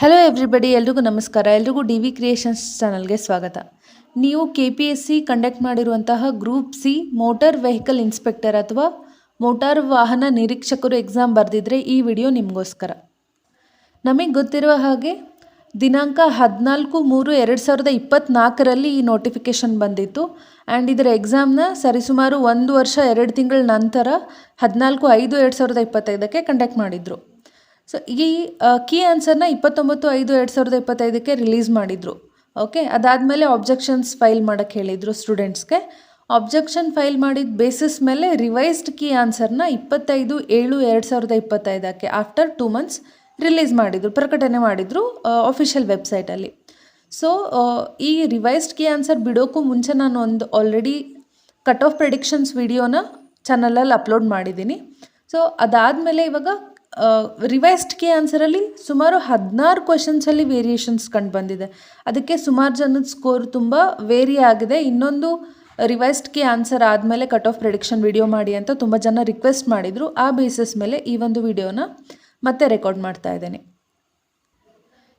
Hello everybody, ಎಲ್ರಿಗೂ ನಮಸ್ಕಾರ. ಎಲ್ರಿಗೂ ಡಿ ವಿ ಕ್ರಿಯೇಷನ್ಸ್ ಚಾನಲ್ಗೆ ಸ್ವಾಗತ. ನೀವು KPSC ಕಂಡಕ್ಟ್ ಮಾಡಿರುವಂತಹ group C motor vehicle inspector ಅಥವಾ ಮೋಟಾರ್ ವಾಹನ ನಿರೀಕ್ಷಕರು ಎಕ್ಸಾಮ್ ಬರೆದಿದ್ರೆ ಈ ವಿಡಿಯೋ ನಿಮಗೋಸ್ಕರ. ನಮಗೆ ಗೊತ್ತಿರುವ ಹಾಗೆ ದಿನಾಂಕ 14/3/2024 ಈ ನೋಟಿಫಿಕೇಷನ್ ಬಂದಿತ್ತು. ಆ್ಯಂಡ್ ಇದರ ಎಕ್ಸಾಮ್ನ ಸರಿಸುಮಾರು 1 ವರ್ಷ 2 ತಿಂಗಳ ನಂತರ 14/5/2025 ಕಂಡಕ್ಟ್ ಮಾಡಿದರು. ಸೊ ಈ ಕೀ ಆನ್ಸರ್ನ 29/5/2025 ರಿಲೀಸ್ ಮಾಡಿದರು. ಓಕೆ, ಅದಾದಮೇಲೆ ಆಬ್ಜೆಕ್ಷನ್ಸ್ ಫೈಲ್ ಮಾಡೋಕ್ಕೆ ಹೇಳಿದರು ಸ್ಟೂಡೆಂಟ್ಸ್ಗೆ. ಆಬ್ಜೆಕ್ಷನ್ ಫೈಲ್ ಮಾಡಿದ ಬೇಸಿಸ್ ಮೇಲೆ ರಿವೈಸ್ಡ್ ಕೀ ಆನ್ಸರ್ನ 25/7/2025 ಆಫ್ಟರ್ 2 ಮಂತ್ಸ್ ರಿಲೀಸ್ ಮಾಡಿದರು, ಪ್ರಕಟಣೆ ಮಾಡಿದರು ಅಫಿಷಿಯಲ್ ವೆಬ್ಸೈಟಲ್ಲಿ. ಸೊ ಈ ರಿವೈಸ್ಡ್ ಕೀ ಆನ್ಸರ್ ಬಿಡೋಕ್ಕೂ ಮುಂಚೆ ನಾನು ಒಂದು ಆಲ್ರೆಡಿ ಕಟ್ ಆಫ್ ಪ್ರೆಡಿಕ್ಷನ್ಸ್ ವಿಡಿಯೋನ ಚಾನಲಲ್ಲಿ ಅಪ್ಲೋಡ್ ಮಾಡಿದ್ದೀನಿ. ಸೊ ಅದಾದಮೇಲೆ ಇವಾಗ ರಿವೈಸ್ಡ್ ಕೀ ಆನ್ಸರಲ್ಲಿ ಸುಮಾರು 16 ಕ್ವೆಶನ್ಸಲ್ಲಿ ವೇರಿಯೇಷನ್ಸ್ ಕಂಡು ಬಂದಿದೆ. ಅದಕ್ಕೆ ಸುಮಾರು ಜನದ ಸ್ಕೋರ್ ತುಂಬ ವೇರಿ ಆಗಿದೆ. ಇನ್ನೊಂದು ರಿವೈಸ್ಡ್ ಕೀ ಆನ್ಸರ್ ಆದಮೇಲೆ ಕಟ್ ಆಫ್ ಪ್ರೆಡಿಕ್ಷನ್ ವಿಡಿಯೋ ಮಾಡಿ ಅಂತ ತುಂಬ ಜನ ರಿಕ್ವೆಸ್ಟ್ ಮಾಡಿದರು. ಆ ಬೇಸಿಸ್ ಮೇಲೆ ಈ ಒಂದು ವಿಡಿಯೋನ ಮತ್ತೆ ರೆಕಾರ್ಡ್ ಮಾಡ್ತಾ ಇದ್ದೇನೆ.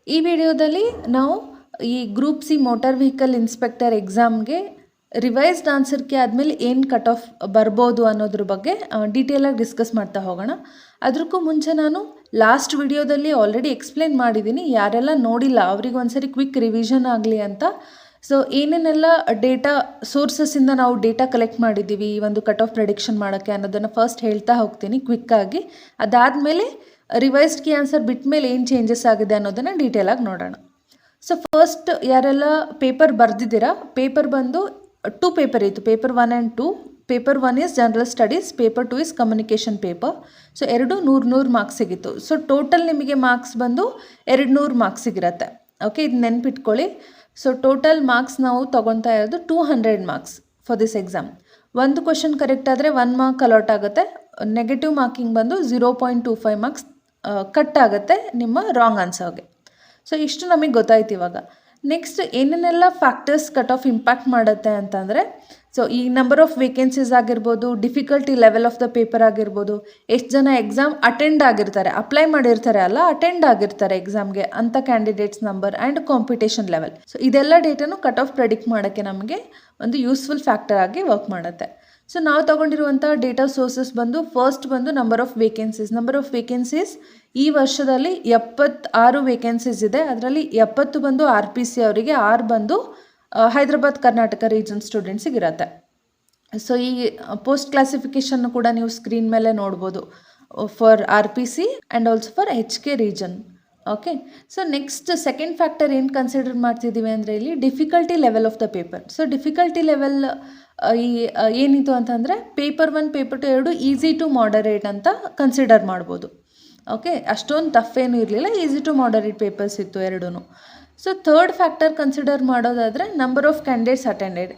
ಈ ವಿಡಿಯೋದಲ್ಲಿ ನಾವು ಈ group C motor vehicle inspector ಎಕ್ಸಾಮ್ಗೆ ರಿವೈಸ್ಡ್ ಆನ್ಸರ್ ಕೀ ಆದಮೇಲೆ ಏನು ಕಟ್ ಆಫ್ ಬರ್ಬೋದು ಅನ್ನೋದ್ರ ಬಗ್ಗೆ ಡೀಟೇಲಾಗಿ ಡಿಸ್ಕಸ್ ಮಾಡ್ತಾ ಹೋಗೋಣ. ಅದಕ್ಕೂ ಮುಂಚೆ ನಾನು ಲಾಸ್ಟ್ ವಿಡಿಯೋದಲ್ಲಿ ಆಲ್ರೆಡಿ ಎಕ್ಸ್ಪ್ಲೇನ್ ಮಾಡಿದ್ದೀನಿ. ಯಾರೆಲ್ಲ ನೋಡಿಲ್ಲ ಅವ್ರಿಗೆ ಒಂದ್ಸರಿ ಕ್ವಿಕ್ ರಿವಿಷನ್ ಆಗಲಿ ಅಂತ. ಸೊ ಏನೇನೆಲ್ಲ ಡೇಟಾ ಸೋರ್ಸಸ್ಸಿಂದ ನಾವು ಡೇಟಾ ಕಲೆಕ್ಟ್ ಮಾಡಿದ್ದೀವಿ ಈ ಒಂದು ಕಟ್ ಆಫ್ ಪ್ರೆಡಿಕ್ಷನ್ ಮಾಡೋಕ್ಕೆ ಅನ್ನೋದನ್ನು ಫಸ್ಟ್ ಹೇಳ್ತಾ ಹೋಗ್ತೀನಿ ಕ್ವಿಕ್ಕಾಗಿ. ಅದಾದಮೇಲೆ ರಿವೈಸ್ಡ್ ಕೀ ಆನ್ಸರ್ ಬಿಟ್ಟ ಮೇಲೆ ಏನು ಚೇಂಜಸ್ ಆಗಿದೆ ಅನ್ನೋದನ್ನು ಡೀಟೇಲಾಗಿ ನೋಡೋಣ. ಸೊ ಫಸ್ಟ್ ಯಾರೆಲ್ಲ ಪೇಪರ್ ಬರೆದಿದ್ದೀರಾ, ಪೇಪರ್ ಬಂದು 2 ಪೇಪರ್ ಇತ್ತು, paper 1 and 2. Paper 1 is general studies, paper 2 is communication paper. So 100 marks ಸಿಗಿತ್ತು. ಸೊ ಟೋಟಲ್ ನಿಮಗೆ ಮಾರ್ಕ್ಸ್ ಬಂದು 200 ಮಾರ್ಕ್ಸ್ ಸಿಗಿರುತ್ತೆ. ಓಕೆ, ಇದು ನೆನ್ಪಿಟ್ಕೊಳ್ಳಿ. ಸೊ ಟೋಟಲ್ ಮಾರ್ಕ್ಸ್ ನಾವು ತೊಗೊತಾ ಇರೋದು 200 ಮಾರ್ಕ್ಸ್ ಫಾರ್ ದಿಸ್ ಎಕ್ಸಾಮ್. ಒಂದು ಕ್ವಶನ್ ಕರೆಕ್ಟ್ ಆದರೆ 1 ಮಾರ್ಕ್ ಅಲಾಟ್ ಆಗುತ್ತೆ. ನೆಗೆಟಿವ್ ಮಾರ್ಕಿಂಗ್ ಬಂದು 0.25 ಮಾರ್ಕ್ಸ್ ಕಟ್ ಆಗುತ್ತೆ ನಿಮ್ಮ ರಾಂಗ್ ಆನ್ಸರ್ಗೆ. ಸೊ ಇಷ್ಟು ನಮಗೆ ಗೊತ್ತಾಯ್ತು. ಇವಾಗ ನೆಕ್ಸ್ಟ್ ಏನೇನೆಲ್ಲ ಫ್ಯಾಕ್ಟರ್ಸ್ ಕಟ್ ಆಫ್ ಇಂಪ್ಯಾಕ್ಟ್ ಮಾಡುತ್ತೆ ಅಂತಂದರೆ, ಸೊ ಈ ನಂಬರ್ ಆಫ್ ವೇಕೆನ್ಸೀಸ್ ಆಗಿರ್ಬೋದು, difficulty level of the paper ಆಗಿರ್ಬೋದು, ಎಷ್ಟು ಜನ ಎಕ್ಸಾಮ್ ಅಟೆಂಡ್ ಆಗಿರ್ತಾರೆ, ಅಪ್ಲೈ ಮಾಡಿರ್ತಾರೆ ಅಲ್ಲ, ಅಟೆಂಡ್ ಆಗಿರ್ತಾರೆ ಎಕ್ಸಾಮ್ಗೆ ಅಂಥ candidates number and competition level. So ಇದೆಲ್ಲ ಡೇಟಾನು ಕಟ್ ಆಫ್ ಪ್ರೆಡಿಕ್ಟ್ ಮಾಡೋಕ್ಕೆ ನಮಗೆ ಒಂದು ಯೂಸ್ಫುಲ್ ಫ್ಯಾಕ್ಟರ್ ಆಗಿ ವರ್ಕ್ ಮಾಡುತ್ತೆ. ಸೊ ನಾವು ತೊಗೊಂಡಿರುವಂಥ ಡೇಟಾ ಸೋರ್ಸಸ್ ಬಂದು ಫಸ್ಟ್ ಬಂದು ನಂಬರ್ ಆಫ್ ವೇಕೆನ್ಸೀಸ್ ಈ ವರ್ಷದಲ್ಲಿ 76 ವೇಕೆನ್ಸೀಸ್ ಇದೆ. ಅದರಲ್ಲಿ 70 ಬಂದು RPC ಅವರಿಗೆ, 6 ಬಂದು ಹೈದರಾಬಾದ್ ಕರ್ನಾಟಕ ರೀಜನ್ ಸ್ಟೂಡೆಂಟ್ಸಿಗೆ ಇರುತ್ತೆ. ಸೊ ಈ ಪೋಸ್ಟ್ ಕ್ಲಾಸಿಫಿಕೇಷನ್ ಕೂಡ ನೀವು ಸ್ಕ್ರೀನ್ ಮೇಲೆ ನೋಡ್ಬೋದು for RPC and also for HK region. Okay, so next second factor ಏನು ಕನ್ಸಿಡರ್ ಮಾಡ್ತಿದ್ದೀವಿ ಅಂದರೆ ಇಲ್ಲಿ difficulty level of the paper. So difficulty level ಏನಿತ್ತು ಅಂತಂದರೆ ಪೇಪರ್ 1 ಪೇಪರ್ 2 ಎರಡು ಈಸಿ ಟು ಮಾಡರೇಟ್ ಅಂತ ಕನ್ಸಿಡರ್ ಮಾಡ್ಬೋದು. ಓಕೆ, ಅಷ್ಟೊಂದು ಟಫ್ ಏನೂ ಇರಲಿಲ್ಲ, ಈಸಿ ಟು ಮಾಡರೇಟ್ ಪೇಪರ್ಸ್ ಇತ್ತು ಎರಡೂ. ಸೊ ಥರ್ಡ್ ಫ್ಯಾಕ್ಟರ್ ಕನ್ಸಿಡರ್ ಮಾಡೋದಾದರೆ ನಂಬರ್ ಆಫ್ ಕ್ಯಾಂಡಿಡೇಟ್ಸ್ ಅಟೆಂಡೆಡ್.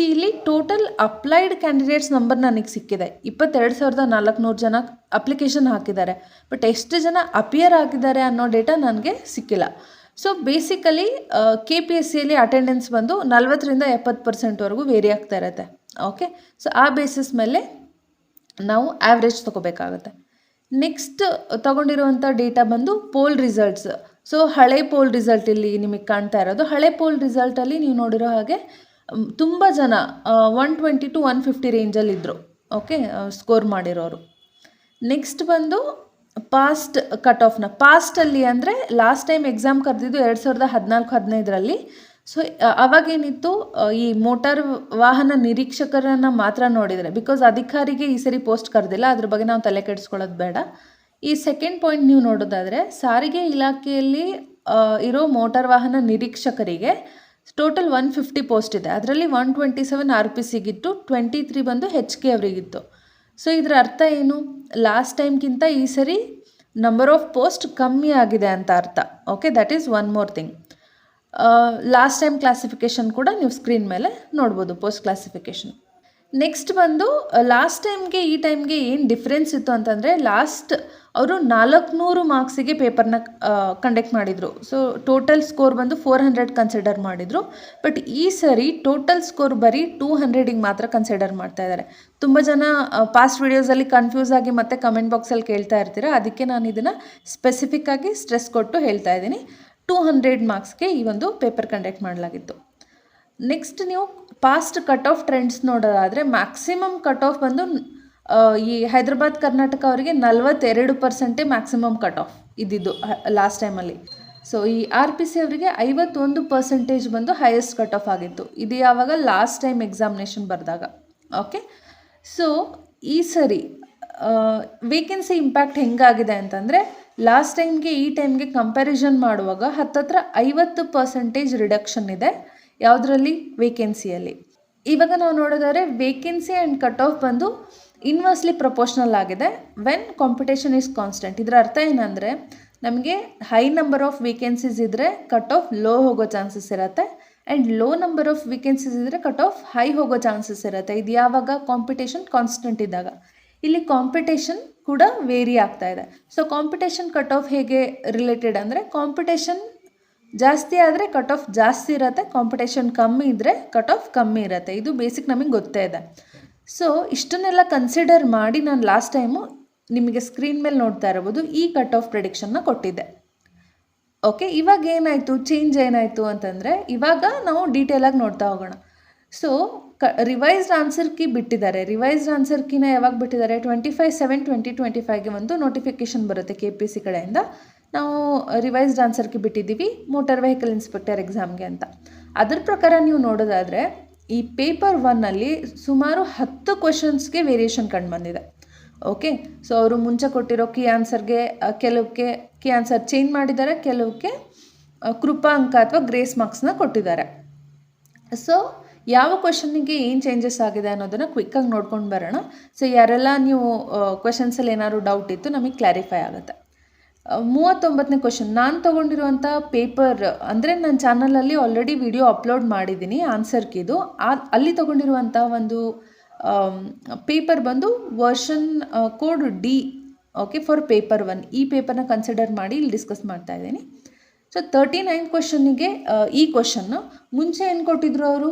ಇಲ್ಲಿ ಟೋಟಲ್ ಅಪ್ಲೈಡ್ ಕ್ಯಾಂಡಿಡೇಟ್ಸ್ ನಂಬರ್ ನನಗೆ ಸಿಕ್ಕಿದೆ. 22,400 ಜನ ಅಪ್ಲಿಕೇಶನ್ ಹಾಕಿದ್ದಾರೆ. ಬಟ್ ಎಷ್ಟು ಜನ ಅಪಿಯರ್ ಆಗಿದ್ದಾರೆ ಅನ್ನೋ ಡೇಟಾ ನನಗೆ ಸಿಕ್ಕಿಲ್ಲ. ಸೊ ಬೇಸಿಕಲಿ KPSCಯಲ್ಲಿ ಅಟೆಂಡೆನ್ಸ್ ಬಂದು 40-70% ವೇರಿ ಆಗ್ತಾ ಇರುತ್ತೆ. ಓಕೆ, ಸೊ ಆ ಬೇಸಿಸ್ ಮೇಲೆ ನಾವು ಆ್ಯಾವ್ರೇಜ್ ತೊಗೋಬೇಕಾಗುತ್ತೆ. ನೆಕ್ಸ್ಟ್ ತೊಗೊಂಡಿರುವಂಥ ಡೇಟಾ ಬಂದು ಪೋಲ್ ರಿಸಲ್ಟ್ಸ್. ಸೊ ಹಳೆ ಪೋಲ್ ರಿಸಲ್ಟ್ ಇಲ್ಲಿ ನಿಮಗೆ ಕಾಣ್ತಾ ಇರೋದು. ಹಳೆ ಪೋಲ್ ರಿಸಲ್ಟಲ್ಲಿ ನೀವು ನೋಡಿರೋ ಹಾಗೆ ತುಂಬ ಜನ 120 to 150 ರೇಂಜಲ್ಲಿದ್ದರು. ಓಕೆ, ಸ್ಕೋರ್ ಮಾಡಿರೋರು. ನೆಕ್ಸ್ಟ್ ಬಂದು ಪಾಸ್ಟ್ ಕಟ್ ಆಫ್ನ. ಪಾಸ್ಟಲ್ಲಿ ಅಂದರೆ ಲಾಸ್ಟ್ ಟೈಮ್ ಎಕ್ಸಾಮ್ ಕರೆದಿದ್ದು 2014-15ರಲ್ಲಿ. ಸೊ ಅವಾಗೇನಿತ್ತು, ಈ ಮೋಟಾರ್ ವಾಹನ ನಿರೀಕ್ಷಕರನ್ನು ಮಾತ್ರ ನೋಡಿದರೆ, ಬಿಕಾಸ್ ಅಧಿಕಾರಿಗೆ ಈ ಸರಿ ಪೋಸ್ಟ್ ಕರೆದಿಲ್ಲ, ಅದ್ರ ಬಗ್ಗೆ ನಾವು ತಲೆ ಕೆಡಿಸ್ಕೊಳ್ಳೋದು ಬೇಡ. ಈ ಸೆಕೆಂಡ್ ಪಾಯಿಂಟ್ ನೀವು ನೋಡೋದಾದರೆ ಸಾರಿಗೆ ಇಲಾಖೆಯಲ್ಲಿ ಇರೋ ಮೋಟಾರ್ ವಾಹನ ನಿರೀಕ್ಷಕರಿಗೆ ಟೋಟಲ್ 150 ಪೋಸ್ಟ್ ಇದೆ. ಅದರಲ್ಲಿ 127 RPCಗಿತ್ತು, 23 ಬಂದು HK ಅವರಿಗಿತ್ತು. ಸೊ ಇದರ ಅರ್ಥ ಏನು, ಲಾಸ್ಟ್ ಟೈಮ್ಗಿಂತ ಈ ಸರಿ ನಂಬರ್ ಆಫ್ ಪೋಸ್ಟ್ ಕಮ್ಮಿ ಆಗಿದೆ ಅಂತ ಅರ್ಥ. Okay, that is one more thing. Last time classification ಕೂಡ ನೀವು ಸ್ಕ್ರೀನ್ ಮೇಲೆ ನೋಡ್ಬೋದು, ಪೋಸ್ಟ್ ಕ್ಲಾಸಿಫಿಕೇಷನ್. ನೆಕ್ಸ್ಟ್ ಬಂದು ಲಾಸ್ಟ್ ಟೈಮ್ಗೆ ಈ ಟೈಮ್ಗೆ ಏನು ಡಿಫ್ರೆನ್ಸ್ ಇತ್ತು ಅಂತಂದರೆ, ಲಾಸ್ಟ್ ಅವರು 400 ಮಾರ್ಕ್ಸಿಗೆ ಪೇಪರ್ನ ಕಂಡಕ್ಟ್ ಮಾಡಿದರು. ಸೊ ಟೋಟಲ್ ಸ್ಕೋರ್ ಬಂದು 400 ಕನ್ಸಿಡರ್ ಮಾಡಿದರು. ಬಟ್ ಈ ಸರಿ ಟೋಟಲ್ ಸ್ಕೋರ್ ಬರೀ 200ಗೆ ಮಾತ್ರ ಕನ್ಸಿಡರ್ ಮಾಡ್ತಾ ಇದ್ದಾರೆ. ತುಂಬ ಜನ ಪಾಸ್ಟ್ ವಿಡಿಯೋಸಲ್ಲಿ ಕನ್ಫ್ಯೂಸ್ ಆಗಿ ಮತ್ತೆ ಕಮೆಂಟ್ ಬಾಕ್ಸಲ್ಲಿ ಕೇಳ್ತಾ ಇರ್ತೀರ, ಅದಕ್ಕೆ ನಾನು ಇದನ್ನು ಸ್ಪೆಸಿಫಿಕ್ಕಾಗಿ ಸ್ಟ್ರೆಸ್ ಕೊಟ್ಟು ಹೇಳ್ತಾ ಇದ್ದೀನಿ. 200 ಮಾರ್ಕ್ಸ್ಗೆ ಈ ಒಂದು ಪೇಪರ್ ಕಂಡಕ್ಟ್ ಮಾಡಲಾಗಿತ್ತು. ನೆಕ್ಸ್ಟ್ ನೀವು ಪಾಸ್ಟ್ ಕಟ್ ಆಫ್ ಟ್ರೆಂಡ್ಸ್ ನೋಡೋದಾದರೆ ಮ್ಯಾಕ್ಸಿಮಮ್ ಕಟ್ ಆಫ್ ಬಂದು ಈ ಹೈದರಾಬಾದ್ ಕರ್ನಾಟಕ ಅವರಿಗೆ 42% ಮ್ಯಾಕ್ಸಿಮಮ್ ಕಟ್ ಆಫ್ ಇದ್ದಿದ್ದು ಲಾಸ್ಟ್ ಟೈಮಲ್ಲಿ. ಸೊ ಈ RPC ಅವರಿಗೆ 51% ಬಂದು ಹೈಯೆಸ್ಟ್ ಕಟ್ ಆಫ್ ಆಗಿತ್ತು. ಇದು ಯಾವಾಗ ಲಾಸ್ಟ್ ಟೈಮ್ ಎಕ್ಸಾಮಿನೇಷನ್ ಬರೆದಾಗ. ಓಕೆ, ಸೊ ಈ ಸರಿ ವೇಕೆನ್ಸಿ ಇಂಪ್ಯಾಕ್ಟ್ ಹೆಂಗಾಗಿದೆ ಅಂತಂದರೆ ಲಾಸ್ಟ್ ಟೈಮ್ಗೆ ಈ ಟೈಮ್ಗೆ ಕಂಪ್ಯಾರಿಸನ್ ಮಾಡುವಾಗ ಹತ್ತತ್ರ 50% ರಿಡಕ್ಷನ್ ಇದೆ ಯಾವುದರಲ್ಲಿ, ವೇಕೆನ್ಸಿಯಲ್ಲಿ. ಇವಾಗ ನಾವು ನೋಡೋದಾದ್ರೆ ವೇಕೆನ್ಸಿ ಆ್ಯಂಡ್ ಕಟ್ ಆಫ್ ಬಂದು ಇನ್ವರ್ಸ್ಲಿ ಪ್ರಪೋರ್ಷನಲ್ ಆಗಿದೆ ವೆನ್ ಕಾಂಪಿಟೇಷನ್ ಈಸ್ ಕಾನ್ಸ್ಟೆಂಟ್. ಇದರ ಅರ್ಥ ಏನಂದರೆ ನಮಗೆ ಹೈ ನಂಬರ್ ಆಫ್ ವೇಕೆನ್ಸೀಸ್ ಇದ್ದರೆ ಕಟ್ ಆಫ್ ಲೋ ಹೋಗೋ ಚಾನ್ಸಸ್ ಇರುತ್ತೆ, and low number of vacancies ಇದ್ದರೆ ಕಟ್ ಆಫ್ ಹೈ ಹೋಗೋ ಚಾನ್ಸಸ್ ಇರುತ್ತೆ. ಇದು ಯಾವಾಗ ಕಾಂಪಿಟೇಷನ್ ಕಾನ್ಸ್ಟೆಂಟ್ ಇದ್ದಾಗ. ಇಲ್ಲಿ ಕಾಂಪಿಟೇಷನ್ ಕೂಡ ವೇರಿ ಆಗ್ತಾ ಇದೆ. ಸೊ ಕಾಂಪಿಟೇಷನ್ ಕಟ್ ಆಫ್ ಹೇಗೆ ರಿಲೇಟೆಡ್ ಅಂದರೆ ಕಾಂಪಿಟೇಷನ್ ಜಾಸ್ತಿ ಆದರೆ ಕಟ್ ಆಫ್ ಜಾಸ್ತಿ ಇರುತ್ತೆ, ಕಾಂಪಿಟೇಷನ್ ಕಮ್ಮಿ ಇದ್ದರೆ ಕಟ್ ಆಫ್ ಕಮ್ಮಿ ಇರುತ್ತೆ. ಇದು ಬೇಸಿಕ್ ನಮಗೆ ಗೊತ್ತೇ ಇದೆ. ಸೊ ಇಷ್ಟನ್ನೆಲ್ಲ ಕನ್ಸಿಡರ್ ಮಾಡಿ ನಾನು ಲಾಸ್ಟ್ ಟೈಮು ನಿಮಗೆ ಸ್ಕ್ರೀನ್ ಮೇಲೆ ನೋಡ್ತಾ ಇರ್ಬೋದು ಈ ಕಟ್ ಆಫ್ ಪ್ರೆಡಿಕ್ಷನ್ನ ಕೊಟ್ಟಿದ್ದೆ. ಓಕೆ, ಇವಾಗ ಏನಾಯಿತು, ಚೇಂಜ್ ಏನಾಯಿತು ಅಂತಂದರೆ ಇವಾಗ ನಾವು ಡೀಟೇಲಾಗಿ ನೋಡ್ತಾ ಹೋಗೋಣ. ಸೊ ರಿವೈಸ್ಡ್ ಆನ್ಸರ್ ಕೀ ಬಿಟ್ಟಿದ್ದಾರೆ. ರಿವೈಸ್ಡ್ ಆನ್ಸರ್ ಕೀನ ಯಾವಾಗ ಬಿಟ್ಟಿದ್ದಾರೆ, 25/7/2025ಗೆ ಒಂದು ನೋಟಿಫಿಕೇಷನ್ ಬರುತ್ತೆ KPC ಕಡೆಯಿಂದ. ನಾವು ರಿವೈಸ್ಡ್ ಆನ್ಸರ್ ಕೀ ಬಿಟ್ಟಿದ್ದೀವಿ ಮೋಟಾರ್ ವೆಹಿಕಲ್ ಇನ್ಸ್ಪೆಕ್ಟರ್ ಎಕ್ಸಾಮ್ಗೆ ಅಂತ. ಅದ್ರ ಪ್ರಕಾರ ನೀವು ನೋಡೋದಾದರೆ ಈ ಪೇಪರ್ 1ಅಲ್ಲಿ ಸುಮಾರು 10 ಕ್ವೆಶನ್ಸ್ಗೆ ವೇರಿಯೇಷನ್ ಕಂಡು ಬಂದಿದೆ. ಓಕೆ, ಸೊ ಅವರು ಮುಂಚೆ ಕೊಟ್ಟಿರೋ ಕೀ ಆನ್ಸರ್ಗೆ ಕೆಲವಕ್ಕೆ ಕೀ ಆನ್ಸರ್ ಚೇಂಜ್ ಮಾಡಿದ್ದಾರೆ, ಕೆಲವಕ್ಕೆ ಕೃಪಾ ಅಂಕ ಅಥವಾ ಗ್ರೇಸ್ ಮಾರ್ಕ್ಸ್ನ ಕೊಟ್ಟಿದ್ದಾರೆ. ಸೊ ಯಾವ ಕ್ವೆಶನ್ನಿಗೆ ಏನು ಚೇಂಜಸ್ ಆಗಿದೆ ಅನ್ನೋದನ್ನು ಕ್ವಿಕ್ಕಾಗಿ ನೋಡ್ಕೊಂಡು ಬರೋಣ. ಸೊ ಯಾರೆಲ್ಲ ನೀವು ಕ್ವೆಶನ್ಸಲ್ಲಿ ಏನಾದ್ರು ಡೌಟ್ ಇತ್ತು ನಮಗೆ ಕ್ಲಾರಿಫೈ ಆಗುತ್ತೆ. 39ನೇ ಕ್ವೆಶನ್, ನಾನು ತೊಗೊಂಡಿರುವಂಥ ಪೇಪರ್ ಅಂದರೆ ನನ್ನ ಚಾನಲಲ್ಲಿ ಆಲ್ರೆಡಿ ವಿಡಿಯೋ ಅಪ್ಲೋಡ್ ಮಾಡಿದ್ದೀನಿ ಆನ್ಸರ್ ಕೀದು. ಅಲ್ಲಿ ತೊಗೊಂಡಿರುವಂಥ ಒಂದು ಪೇಪರ್ ಬಂದು version code D. Okay, for paper 1 ಈ ಪೇಪರ್ನ ಕನ್ಸಿಡರ್ ಮಾಡಿ ಇಲ್ಲಿ ಡಿಸ್ಕಸ್ ಮಾಡ್ತಾ ಇದ್ದೀನಿ. ಸೊ 39 ಕ್ವೆಶನ್ನಿಗೆ ಈ ಕ್ವೆಶನ್ನು ಮುಂಚೆ ಏನು ಕೊಟ್ಟಿದ್ರು ಅವರು,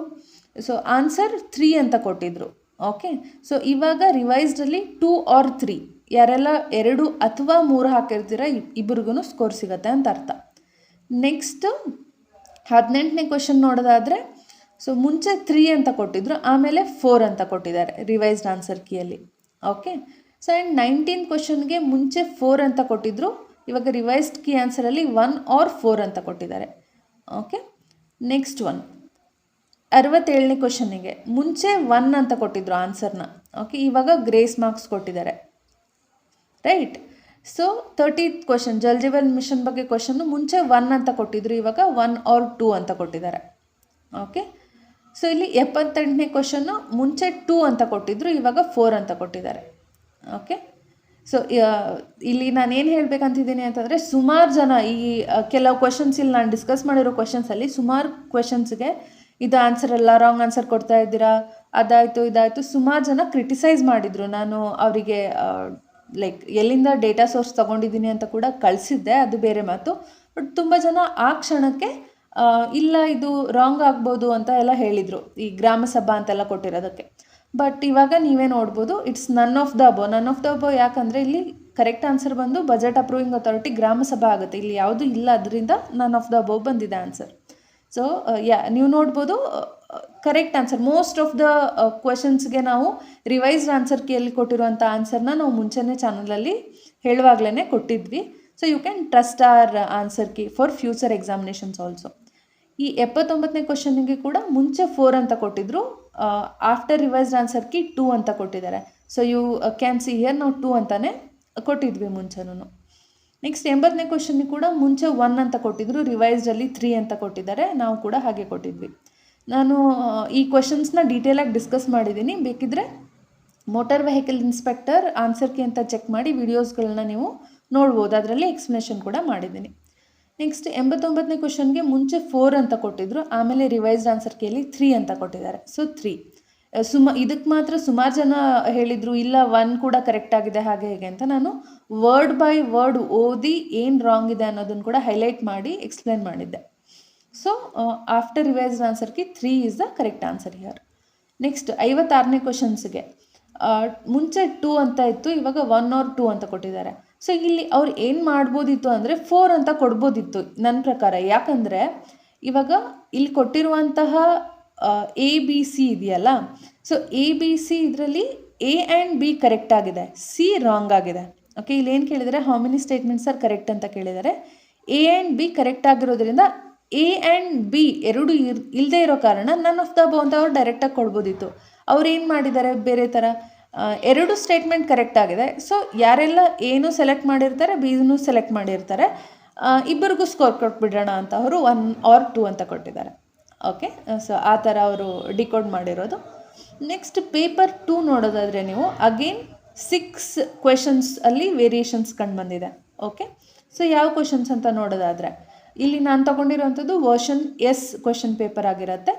ಸೊ ಆನ್ಸರ್ 3 ಅಂತ ಕೊಟ್ಟಿದ್ರು. ಓಕೆ, ಸೊ ಇವಾಗ ರಿವೈಸ್ಡಲ್ಲಿ 2 or 3 ಯಾರೆಲ್ಲ 2 ಅಥವಾ 3 ಹಾಕಿರ್ತೀರ ಇಬ್ಬರಿಗೂ ಸ್ಕೋರ್ ಸಿಗುತ್ತೆ ಅಂತ ಅರ್ಥ. ನೆಕ್ಸ್ಟ್ 18ನೇ ಕ್ವೆಶನ್ ನೋಡೋದಾದರೆ ಸೊ ಮುಂಚೆ 3 ಅಂತ ಕೊಟ್ಟಿದ್ರು, ಆಮೇಲೆ 4 ಅಂತ ಕೊಟ್ಟಿದ್ದಾರೆ ರಿವೈಸ್ಡ್ ಆನ್ಸರ್ ಕೀಯಲ್ಲಿ. ಓಕೆ, ಸೊ ಆ್ಯಂಡ್ 19th ಕ್ವೆಶನ್ಗೆ ಮುಂಚೆ 4 ಅಂತ ಕೊಟ್ಟಿದ್ರು, ಇವಾಗ ರಿವೈಸ್ಡ್ ಕೀ ಆನ್ಸರಲ್ಲಿ 1 or 4 ಅಂತ ಕೊಟ್ಟಿದ್ದಾರೆ. ಓಕೆ, ನೆಕ್ಸ್ಟ್ 67ನೇ ಕ್ವೆಶನ್ನಿಗೆ ಮುಂಚೆ 1 ಅಂತ ಕೊಟ್ಟಿದ್ರು ಆನ್ಸರ್ನ. ಓಕೆ, ಇವಾಗ ಗ್ರೇಸ್ ಮಾರ್ಕ್ಸ್ ಕೊಟ್ಟಿದ್ದಾರೆ. Right. So 30th question Jal Jeevan mission ಬಗ್ಗೆ ಕ್ವೆಶನ್ನು ಮುಂಚೆ 1 ಅಂತ ಕೊಟ್ಟಿದ್ರು, ಇವಾಗ 1 or 2 ಅಂತ ಕೊಟ್ಟಿದ್ದಾರೆ. ಓಕೆ, ಸೊ ಇಲ್ಲಿ 78ನೇ ಕ್ವೆಶನ್ನು ಮುಂಚೆ 2 ಅಂತ ಕೊಟ್ಟಿದ್ರು, ಇವಾಗ 4 ಅಂತ ಕೊಟ್ಟಿದ್ದಾರೆ. ಓಕೆ, ಸೊ ಇಲ್ಲಿ ನಾನೇನು ಹೇಳಬೇಕಂತಿದ್ದೀನಿ ಅಂತಂದರೆ ಸುಮಾರು ಜನ ಈ ಕೆಲವು ಕ್ವೆಶನ್ಸ್ ಇಲ್ಲಿ ನಾನು ಡಿಸ್ಕಸ್ ಮಾಡಿರೋ ಕ್ವೆಶನ್ಸಲ್ಲಿ ಸುಮಾರು ಕ್ವೆಶನ್ಸ್ಗೆ ಇದು ಆನ್ಸರ್ ಅಲ್ಲ, ರಾಂಗ್ ಆನ್ಸರ್ ಕೊಡ್ತಾ ಇದ್ದೀರಾ, ಅದಾಯಿತು ಇದಾಯಿತು ಸುಮಾರು ಜನ ಕ್ರಿಟಿಸೈಸ್ ಮಾಡಿದರು. ನಾನು ಅವರಿಗೆ ಲೈಕ್ ಎಲ್ಲಿಂದ ಡೇಟಾ ಸೋರ್ಸ್ ತೊಗೊಂಡಿದ್ದೀನಿ ಅಂತ ಕೂಡ ಕಳಿಸಿದ್ದೆ, ಅದು ಬೇರೆ ಮಾತು. ಬಟ್ ತುಂಬ ಜನ ಆ ಕ್ಷಣಕ್ಕೆ ಇಲ್ಲ ಇದು ರಾಂಗ್ ಆಗ್ಬೋದು ಅಂತ ಎಲ್ಲ ಹೇಳಿದರು, ಈ ಗ್ರಾಮ ಸಭಾ ಅಂತೆಲ್ಲ ಕೊಟ್ಟಿರೋದಕ್ಕೆ. ಬಟ್ ಇವಾಗ ನೀವೇ ನೋಡ್ಬೋದು it's none of the above. ಯಾಕಂದರೆ ಇಲ್ಲಿ ಕರೆಕ್ಟ್ ಆನ್ಸರ್ ಬಂದು ಬಜೆಟ್ ಅಪ್ರೂವಿಂಗ್ ಅಥಾರಿಟಿ ಗ್ರಾಮ ಸಭಾ ಆಗುತ್ತೆ, ಇಲ್ಲಿ ಯಾವುದೂ ಇಲ್ಲ, ಅದರಿಂದ ನನ್ ಆಫ್ ದ ಅಬೋ ಬಂದಿದೆ ಆನ್ಸರ್. ಸೊ ನೀವು ನೋಡ್ಬೋದು correct answer most of the ಕ್ವೆಶನ್ಸ್ಗೆ ನಾವು ರಿವೈಸ್ಡ್ ಆನ್ಸರ್ ಕೀಯಲ್ಲಿ ಕೊಟ್ಟಿರುವಂಥ ಆನ್ಸರ್ನ ನಾವು ಮುಂಚೆನೇ ಚಾನಲಲ್ಲಿ ಹೇಳುವಾಗಲೇ ಕೊಟ್ಟಿದ್ವಿ. So you can trust our answer key for future examinations also. ಈ 79ನೇ ಕ್ವೆಶನ್ನಿಗೆ ಕೂಡ ಮುಂಚೆ 4 ಅಂತ ಕೊಟ್ಟಿದ್ರು, ಆಫ್ಟರ್ ರಿವೈಸ್ಡ್ ಆನ್ಸರ್ ಕೀ 2 ಅಂತ ಕೊಟ್ಟಿದ್ದಾರೆ. So you can see here ನಾವು 2 ಅಂತಲೇ ಕೊಟ್ಟಿದ್ವಿ ಮುಂಚೆನೂ. ನೆಕ್ಸ್ಟ್ 80ನೇ ಕ್ವೆಶನ್ನಿಗೆ ಕೂಡ ಮುಂಚೆ 1 ಅಂತ ಕೊಟ್ಟಿದ್ರು, ರಿವೈಸ್ಡಲ್ಲಿ 3 ಅಂತ ಕೊಟ್ಟಿದ್ದಾರೆ, ನಾವು ಕೂಡ ಹಾಗೆ ಕೊಟ್ಟಿದ್ವಿ. ನಾನು ಈ ಕ್ವೆಶನ್ಸ್ನ ಡೀಟೇಲಾಗಿ ಡಿಸ್ಕಸ್ ಮಾಡಿದ್ದೀನಿ, ಬೇಕಿದ್ದರೆ motor vehicle inspector answer key ಅಂತ ಚೆಕ್ ಮಾಡಿ ವಿಡಿಯೋಸ್ಗಳನ್ನ ನೀವು ನೋಡ್ಬೋದು, ಅದರಲ್ಲಿ ಎಕ್ಸ್ಪ್ಲನೇಷನ್ ಕೂಡ ಮಾಡಿದ್ದೀನಿ. ನೆಕ್ಸ್ಟ್ 89ನೇ ಕ್ವೆಶನ್ಗೆ ಮುಂಚೆ 4 ಅಂತ ಕೊಟ್ಟಿದ್ರು, ಆಮೇಲೆ ರಿವೈಸ್ಡ್ ಆನ್ಸರ್ ಕೀಯಲ್ಲಿ 3 ಅಂತ ಕೊಟ್ಟಿದ್ದಾರೆ. ಸೊ 3 ಇದಕ್ಕೆ ಮಾತ್ರ ಸುಮಾರು ಜನ ಹೇಳಿದರು ಇಲ್ಲ 1 ಕೂಡ ಕರೆಕ್ಟ್ ಆಗಿದೆ ಹಾಗೆ ಹೇಗೆ ಅಂತ. ನಾನು ವರ್ಡ್ ಬೈ ವರ್ಡ್ ಓದಿ ಏನು ರಾಂಗ್ ಇದೆ ಅನ್ನೋದನ್ನು ಕೂಡ ಹೈಲೈಟ್ ಮಾಡಿ ಎಕ್ಸ್ಪ್ಲೇನ್ ಮಾಡಿದ್ದೆ. So after revised answer key 3 is the correct answer here. Next 56ನೇ ಕ್ವೆಶನ್ಸ್ಗೆ ಮುಂಚೆ 2 ಅಂತ ಇತ್ತು, ಇವಾಗ 1 or 2 ಅಂತ ಕೊಟ್ಟಿದ್ದಾರೆ. ಸೊ ಇಲ್ಲಿ ಅವ್ರು ಏನು ಮಾಡ್ಬೋದಿತ್ತು ಅಂದರೆ 4 ಅಂತ ಕೊಡ್ಬೋದಿತ್ತು ನನ್ನ ಪ್ರಕಾರ. ಯಾಕಂದರೆ ಇವಾಗ ಇಲ್ಲಿ ಕೊಟ್ಟಿರುವಂತಹ ABC ಇದೆಯಲ್ಲ, ಸೊ ABC ಇದರಲ್ಲಿ A ಆ್ಯಂಡ್ B ಕರೆಕ್ಟ್ ಆಗಿದೆ, C ರಾಂಗ್ ಆಗಿದೆ. ಓಕೆ, ಇಲ್ಲಿ ಏನು ಕೇಳಿದರೆ how many statements are correct ಅಂತ ಕೇಳಿದ್ದಾರೆ. A ಆ್ಯಂಡ್ B ಕರೆಕ್ಟ್ ಆಗಿರೋದ್ರಿಂದ A ಆ್ಯಂಡ್ B ಎರಡು ಇಲ್ಲದೆ ಇರೋ ಕಾರಣ ನನ್ ಆಫ್ ದ ಅಬೌವ್ ಅಂತ ಅವ್ರು ಡೈರೆಕ್ಟಾಗಿ ಕೊಡ್ಬೋದಿತ್ತು. ಅವ್ರು ಏನು ಮಾಡಿದ್ದಾರೆ ಬೇರೆ ಥರ, ಎರಡು ಸ್ಟೇಟ್ಮೆಂಟ್ ಕರೆಕ್ಟ್ ಆಗಿದೆ, ಸೊ ಯಾರೆಲ್ಲ ಏನು ಸೆಲೆಕ್ಟ್ ಮಾಡಿರ್ತಾರೆ ಬಿನೂ ಸೆಲೆಕ್ಟ್ ಮಾಡಿರ್ತಾರೆ, ಇಬ್ಬರಿಗೂ ಸ್ಕೋರ್ ಕೊಟ್ಬಿಡೋಣ ಅಂತ ಅವರು 1 or 2 ಅಂತ ಕೊಟ್ಟಿದ್ದಾರೆ. ಓಕೆ, ಸೊ ಆ ಥರ ಅವರು ಡಿಕೋಡ್ ಮಾಡಿರೋದು. ನೆಕ್ಸ್ಟ್ ಪೇಪರ್ 2 ನೋಡೋದಾದರೆ ನೀವು ಅಗೇನ್ 6 ಕ್ವೆಶನ್ಸ್ ಅಲ್ಲಿ ವೇರಿಯೇಷನ್ಸ್ ಕಂಡು ಬಂದಿದೆ. ಓಕೆ, ಸೊ ಯಾವ ಕ್ವೆಶನ್ಸ್ ಅಂತ ನೋಡೋದಾದರೆ ಇಲ್ಲಿ ನಾನು ತಗೊಂಡಿರೋವಂಥದ್ದು ವರ್ಷನ್ ಎಸ್ ಕ್ವೆಶನ್ ಪೇಪರ್ ಆಗಿರುತ್ತೆ.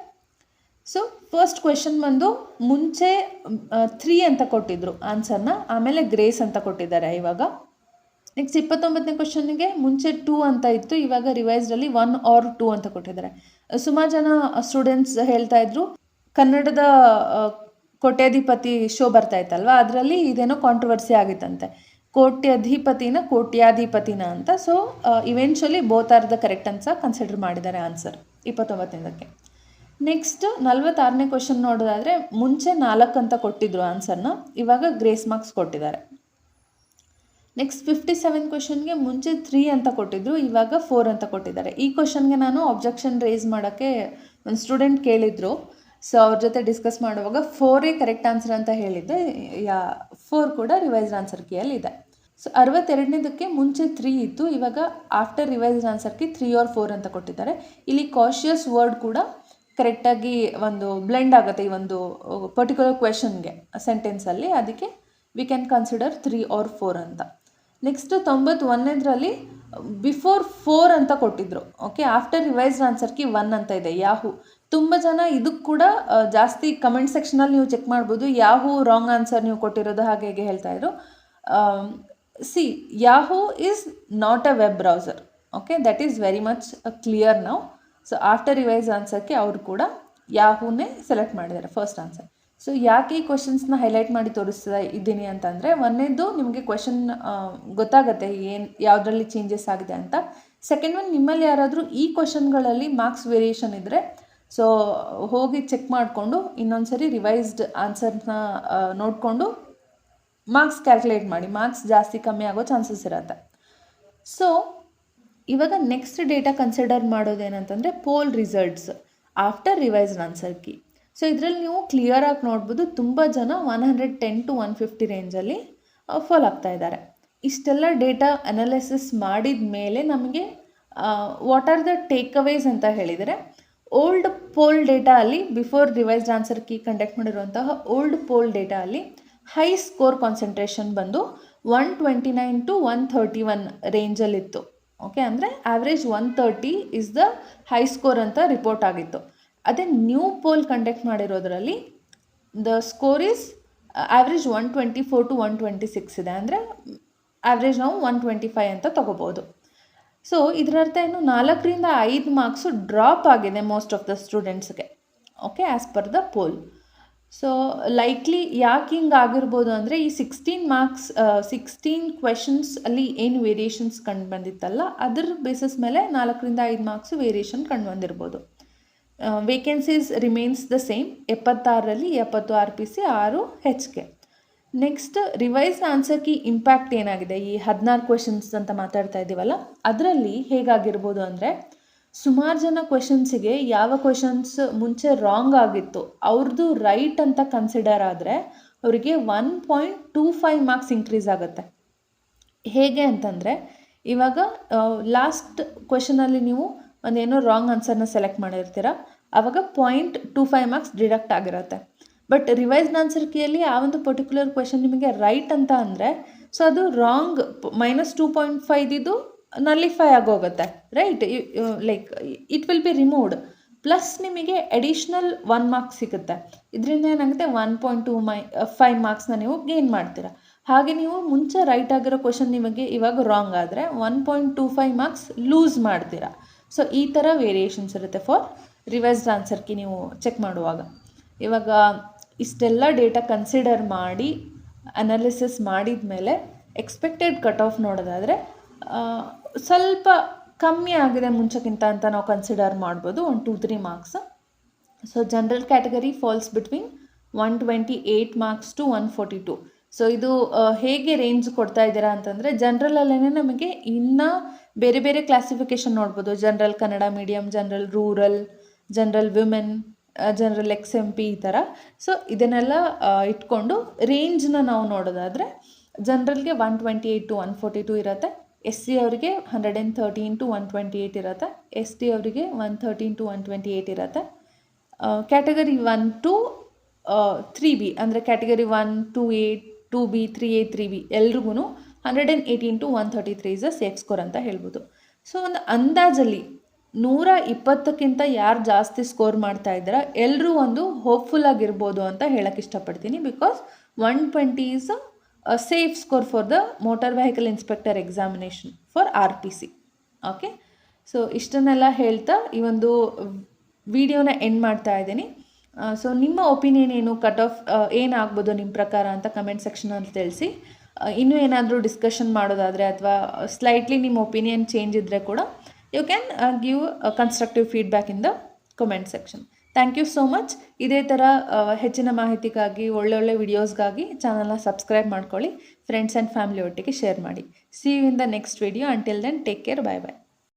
ಸೊ ಫಸ್ಟ್ ಕ್ವೆಶನ್ ಬಂದು ಮುಂಚೆ 3 ಅಂತ ಕೊಟ್ಟಿದ್ರು ಆನ್ಸರ್ನ, ಆಮೇಲೆ ಗ್ರೇಸ್ ಅಂತ ಕೊಟ್ಟಿದ್ದಾರೆ ಇವಾಗ. ನೆಕ್ಸ್ಟ್ 29ನೇ ಕ್ವೆಶನ್ಗೆ ಮುಂಚೆ 2 ಅಂತ ಇತ್ತು, ಇವಾಗ ರಿವೈಸ್ಡಲ್ಲಿ 1 or 2 ಅಂತ ಕೊಟ್ಟಿದ್ದಾರೆ. ಸುಮಾರು ಜನ ಸ್ಟೂಡೆಂಟ್ಸ್ ಹೇಳ್ತಾ ಇದ್ರು ಕನ್ನಡದ ಕೋಟ್ಯಾಧಿಪತಿ ಶೋ ಬರ್ತಾ ಇತ್ತಲ್ವ, ಅದರಲ್ಲಿ ಇದೇನೋ ಕಾಂಟ್ರವರ್ಸಿ ಆಗಿತ್ತಂತೆ, ಕೋಟ್ಯಾಧಿಪತಿನ ಅಂತ. So eventually both are the correct ಅಂತ ಕನ್ಸಿಡರ್ ಮಾಡಿದ್ದಾರೆ ಆನ್ಸರ್ 29ನೇದಕ್ಕೆ. ನೆಕ್ಸ್ಟ್ 46ನೇ ಕ್ವೆಶನ್ ನೋಡೋದಾದರೆ ಮುಂಚೆ 4 ಅಂತ ಕೊಟ್ಟಿದ್ರು ಆನ್ಸರ್ನ, ಇವಾಗ ಗ್ರೇಸ್ ಮಾರ್ಕ್ಸ್ ಕೊಟ್ಟಿದ್ದಾರೆ. ನೆಕ್ಸ್ಟ್ 57 ಕ್ವೆಶನ್ಗೆ ಮುಂಚೆ 3 ಅಂತ ಕೊಟ್ಟಿದ್ರು, ಇವಾಗ 4 ಅಂತ ಕೊಟ್ಟಿದ್ದಾರೆ. ಈ ಕ್ವೆಶನ್ಗೆ ನಾನು ಅಬ್ಜೆಕ್ಷನ್ ರೇಸ್ ಮಾಡೋಕ್ಕೆ ಒಂದು ಸ್ಟೂಡೆಂಟ್ ಕೇಳಿದ್ರು, ಸೊ ಅವ್ರ ಜೊತೆ ಡಿಸ್ಕಸ್ ಮಾಡುವಾಗ 4 ಕರೆಕ್ಟ್ ಆನ್ಸರ್ ಅಂತ ಹೇಳಿದ್ದೆ, 4 ಕೂಡ ರಿವೈಸ್ಡ್ ಆನ್ಸರ್ ಕೀಯಲ್ಲಿ ಇದೆ. ಸೊ 62ನೇದಕ್ಕೆ ಮುಂಚೆ 3 ಇತ್ತು, ಇವಾಗ after revised answer key 3 or 4 ಅಂತ ಕೊಟ್ಟಿದ್ದಾರೆ. ಇಲ್ಲಿ ಕಾಶಿಯಸ್ ವರ್ಡ್ ಕೂಡ ಕರೆಕ್ಟಾಗಿ ಒಂದು ಬ್ಲೆಂಡ್ ಆಗುತ್ತೆ ಈ ಒಂದು ಪರ್ಟಿಕ್ಯುಲರ್ ಕ್ವೆಶನ್ಗೆ ಸೆಂಟೆನ್ಸಲ್ಲಿ, ಅದಕ್ಕೆ ವಿ ಕ್ಯಾನ್ ಕನ್ಸಿಡರ್ 3 or 4 ಅಂತ. ನೆಕ್ಸ್ಟ್ 91ನೇದರಲ್ಲಿ ಬಿಫೋರ್ 4 ಅಂತ ಕೊಟ್ಟಿದ್ರು. Okay, after revised answer key 1 ಅಂತ ಇದೆ ಯಾಹೂ. ತುಂಬ ಜನ ಇದಕ್ಕೆ ಕೂಡ ಜಾಸ್ತಿ ಕಮೆಂಟ್ ಸೆಕ್ಷನಲ್ಲಿ ನೀವು ಚೆಕ್ ಮಾಡ್ಬೋದು, ಯಾಹೂ ರಾಂಗ್ ಆನ್ಸರ್ ನೀವು ಕೊಟ್ಟಿರೋದು ಹಾಗೆ ಹೇಗೆ ಹೇಳ್ತಾಯಿದ್ರು. See, Yahoo is not a web browser. Okay, that is very much clear now. So after revise ಆನ್ಸರ್ಗೆ ಅವರು ಕೂಡ ಯಾಹೂನೇ ಸೆಲೆಕ್ಟ್ ಮಾಡಿದ್ದಾರೆ ಫಸ್ಟ್ ಆನ್ಸರ್. ಸೊ ಯಾಕೆ ಈ ಕ್ವೆಶನ್ಸ್ನ ಹೈಲೈಟ್ ಮಾಡಿ ತೋರಿಸ್ತಾ ಇದ್ದೀನಿ ಅಂತಂದರೆ, ಒಂದನೇದು ನಿಮಗೆ ಕ್ವೆಶನ್ ಗೊತ್ತಾಗುತ್ತೆ ಯಾವುದರಲ್ಲಿ ಚೇಂಜಸ್ ಆಗಿದೆ ಅಂತ. ಸೆಕೆಂಡ್ ಒನ್, ನಿಮ್ಮಲ್ಲಿ ಯಾರಾದರೂ ಈ ಕ್ವೆಶನ್ಗಳಲ್ಲಿ ಮಾರ್ಕ್ಸ್ ವೇರಿಯೇಷನ್ ಇದ್ದರೆ ಸೊ ಹೋಗಿ ಚೆಕ್ ಮಾಡಿಕೊಂಡು ಇನ್ನೊಂದು ಸರಿ ರಿವೈಸ್ಡ್ ಆನ್ಸರ್ನ ನೋಡಿಕೊಂಡು ಮಾರ್ಕ್ಸ್ ಕ್ಯಾಲ್ಕುಲೇಟ್ ಮಾಡಿ, ಮಾರ್ಕ್ಸ್ ಜಾಸ್ತಿ ಕಮ್ಮಿ ಆಗೋ ಚಾನ್ಸಸ್ ಇರುತ್ತೆ. ಸೊ ಇವಾಗ ನೆಕ್ಸ್ಟ್ ಡೇಟಾ ಕನ್ಸಿಡರ್ ಮಾಡೋದೇನಂತಂದರೆ poll results after revised answer key. So ಇದರಲ್ಲಿ ನೀವು ಕ್ಲಿಯರಾಗಿ ನೋಡ್ಬೋದು, ತುಂಬ ಜನ 110 to 150 ರೇಂಜಲ್ಲಿ ಫಾಲ್ ಆಗ್ತಾ ಇದ್ದಾರೆ. ಇಷ್ಟೆಲ್ಲ ಡೇಟಾ ಅನಾಲಿಸಿಸ್ ಮಾಡಿದ ಮೇಲೆ ನಮಗೆ what are the takeaways ಅಂತ ಹೇಳಿದರೆ, ಓಲ್ಡ್ ಪೋಲ್ ಡೇಟಾ ಅಲ್ಲಿ before revised answer key conduct ಮಾಡಿರುವಂತಹ ಓಲ್ಡ್ ಪೋಲ್ ಡೇಟಾ ಅಲ್ಲಿ ಹೈ ಸ್ಕೋರ್ ಕಾನ್ಸಂಟ್ರೇಷನ್ ಬಂದು 129 to 131 ರೇಂಜಲ್ಲಿತ್ತು. ಓಕೆ, ಅಂದರೆ average 130 is the high score ಅಂತ ರಿಪೋರ್ಟ್ ಆಗಿತ್ತು. ಅದೇ ನ್ಯೂ ಪೋಲ್ ಕಂಡಕ್ಟ್ ಮಾಡಿರೋದ್ರಲ್ಲಿ the score is average 124 to 126 ಇದೆ, ಅಂದರೆ ಆವ್ರೇಜ್ ನಾವು 125 ಅಂತ ತೊಗೋಬೋದು. ಸೊ ಇದರರ್ಥ ಏನು, 4 ರಿಂದ 5 ಮಾರ್ಕ್ಸು ಡ್ರಾಪ್ ಆಗಿದೆ ಮೋಸ್ಟ್ ಆಫ್ ದ ಸ್ಟೂಡೆಂಟ್ಸ್ಗೆ. Okay, as per the poll. So likely ಯಾಕೆ ಹಿಂಗೆ ಆಗಿರ್ಬೋದು ಅಂದರೆ, ಈ 16 ಕ್ವೆಶನ್ಸ್ ಅಲ್ಲಿ ಏನು ವೇರಿಯೇಷನ್ಸ್ ಕಂಡು ಬಂದಿತ್ತಲ್ಲ, ಅದರ ಬೇಸಿಸ್ ಮೇಲೆ 4 ರಿಂದ 5 ಮಾರ್ಕ್ಸು ವೇರಿಯೇಷನ್ ಕಂಡು ಬಂದಿರ್ಬೋದು. ವೇಕೆನ್ಸೀಸ್ ರಿಮೇನ್ಸ್ ದ ಸೇಮ್, 76ರಲ್ಲಿ 70 RPC, 6 HK. Next revise answer key impact ಏನಾಗಿದೆ, ಈ 16 ಕ್ವೆಶನ್ಸ್ ಅಂತ ಮಾತಾಡ್ತಾ ಇದ್ದೀವಲ್ಲ, ಅದರಲ್ಲಿ ಹೇಗಾಗಿರ್ಬೋದು ಅಂದರೆ, ಸುಮಾರು ಜನ ಕ್ವೆಶನ್ಸಿಗೆ ಯಾವ ಕ್ವೆಶನ್ಸ್ ಮುಂಚೆ ರಾಂಗ್ ಆಗಿತ್ತು ಅವ್ರದ್ದು ರೈಟ್ ಅಂತ ಕನ್ಸಿಡರ್ ಆದರೆ ಅವರಿಗೆ 1.25 ಮಾರ್ಕ್ಸ್ ಇನ್ಕ್ರೀಸ್ ಆಗುತ್ತೆ. ಹೇಗೆ ಅಂತಂದರೆ, ಇವಾಗ ಲಾಸ್ಟ್ ಕ್ವೆಶನಲ್ಲಿ ನೀವು ಒಂದೇನೋ ರಾಂಗ್ ಆನ್ಸರ್ನ ಸೆಲೆಕ್ಟ್ ಮಾಡಿರ್ತೀರ, ಆವಾಗ 0.25 ಮಾರ್ಕ್ಸ್ ಡಿಡಕ್ಟ್ ಆಗಿರುತ್ತೆ. ಬಟ್ ರಿವೈಸ್ಡ್ ಆನ್ಸರ್ ಕೀಯಲ್ಲಿ ಆ ಒಂದು ಪರ್ಟಿಕ್ಯುಲರ್ ಕ್ವೆಶನ್ ನಿಮಗೆ ರೈಟ್ ಅಂತ ಅಂದರೆ, ಸೊ ಅದು ರಾಂಗ್ -2.5 ಇದ್ದು ನಲ್ಲಿಫೈ ಆಗೋಗುತ್ತೆ, right? Like it will be removed, plus ನಿಮಗೆ ಅಡಿಷ್ನಲ್ 1 ಮಾರ್ಕ್ಸ್ ಸಿಗುತ್ತೆ. ಇದರಿಂದ ಏನಾಗುತ್ತೆ, 1.25 ಮಾರ್ಕ್ಸ್ನ ನೀವು ಗೇನ್ ಮಾಡ್ತೀರಾ. ಹಾಗೆ ನೀವು ಮುಂಚೆ ರೈಟ್ ಆಗಿರೋ ಕ್ವೆಶನ್ ನಿಮಗೆ ಇವಾಗ ರಾಂಗ್ ಆದರೆ 1.25 ಮಾರ್ಕ್ಸ್ ಲೂಸ್ ಮಾಡ್ತೀರಾ. ಸೊ ಈ ಥರ ವೇರಿಯೇಷನ್ಸ್ ಇರುತ್ತೆ ಫಾರ್ ರಿವೈಸ್ಡ್ ಆನ್ಸರ್ ಕೀ ನೀವು ಚೆಕ್ ಮಾಡುವಾಗ. ಇವಾಗ ಇಷ್ಟೆಲ್ಲ ಡೇಟಾ ಕನ್ಸಿಡರ್ ಮಾಡಿ ಅನಾಲಿಸಿಸ್ ಮಾಡಿದ ಮೇಲೆ ಎಕ್ಸ್ಪೆಕ್ಟೆಡ್ ಕಟ್ ಆಫ್ ನೋಡೋದಾದರೆ ಸ್ವಲ್ಪ ಕಮ್ಮಿ ಆಗಿದೆ ಮುಂಚೆಗಿಂತ ಅಂತ ನಾವು ಕನ್ಸಿಡರ್ ಮಾಡ್ಬೋದು, ಒಂದು 2-3 marks. So general category falls between 128 marks to 142. So ಇದು ಹೇಗೆ ರೇಂಜ್ ಕೊಡ್ತಾ ಇದ್ದೀರಾ ಅಂತಂದರೆ, ಜನರಲಲ್ಲೇ ನಮಗೆ ಇನ್ನೂ ಬೇರೆ ಬೇರೆ ಕ್ಲಾಸಿಫಿಕೇಷನ್ ನೋಡ್ಬೋದು. General Kannada medium, general rural, general women, general XMP ಈ ಥರ. ಸೊ ಇದನ್ನೆಲ್ಲ ಇಟ್ಕೊಂಡು ರೇಂಜ್ನ ನಾವು ನೋಡೋದಾದರೆ ಜನರಲ್ಗೆ 128 to 142 ಇರುತ್ತೆ, SC ಅವರಿಗೆ 113 to 128 ಇರುತ್ತೆ, ST ಅವರಿಗೆ 113 to 128 ಇರುತ್ತೆ. ಕ್ಯಾಟಗರಿ 1 to 3B ಅಂದರೆ category 1, 2A, 2B, 3A, 3B ಎಲ್ರಿಗೂ 118 to 133 is a safe score ಅಂತ ಹೇಳ್ಬೋದು. ಸೊ ಒಂದು ಅಂದಾಜಲ್ಲಿ 120ಕ್ಕಿಂತ ಯಾರು ಜಾಸ್ತಿ ಸ್ಕೋರ್ ಮಾಡ್ತಾ ಇದ್ದೀರಾ ಎಲ್ಲರೂ ಒಂದು ಹೋಪ್ಫುಲ್ ಆಗಿರ್ಬೋದು ಅಂತ ಹೇಳಕ್ಕೆ ಇಷ್ಟಪಡ್ತೀನಿ. Because 120 is a safe score for the motor vehicle inspector examination for RPC. Okay, so ಇಷ್ಟನ್ನೆಲ್ಲ ಹೇಳ್ತಾ ಈ ಒಂದು ವಿಡಿಯೋನ ಎಂಡ್ ಮಾಡ್ತಾ ಇದ್ದೀನಿ. ಸೊ ನಿಮ್ಮ ಒಪಿನಿಯನ್ ಏನು, ಕಟ್ ಆಫ್ ಏನಾಗ್ಬೋದು ನಿಮ್ಮ ಪ್ರಕಾರ ಅಂತ ಕಮೆಂಟ್ ಸೆಕ್ಷನಲ್ಲಿ ತಿಳಿಸಿ. ಇನ್ನೂ ಏನಾದರೂ ಡಿಸ್ಕಷನ್ ಮಾಡೋದಾದರೆ ಅಥವಾ ಸ್ಲೈಟ್ಲಿ ನಿಮ್ಮ ಒಪಿನಿಯನ್ ಚೇಂಜ್ ಇದ್ದರೆ ಕೂಡ you can give constructive feedback in the comment section. Thank you so much. ಇದೇ ಥರ ಹೆಚ್ಚಿನ ಮಾಹಿತಿಗಾಗಿ, ಒಳ್ಳೊಳ್ಳೆ ವಿಡಿಯೋಸ್ಗಾಗಿ ಚಾನಲ್ನ ಸಬ್ಸ್ಕ್ರೈಬ್ ಮಾಡ್ಕೊಳ್ಳಿ, ಫ್ರೆಂಡ್ಸ್ ಆ್ಯಂಡ್ ಫ್ಯಾಮಿಲಿ ಒಟ್ಟಿಗೆ ಶೇರ್ ಮಾಡಿ. See you in the next video. Until then take care, bye bye.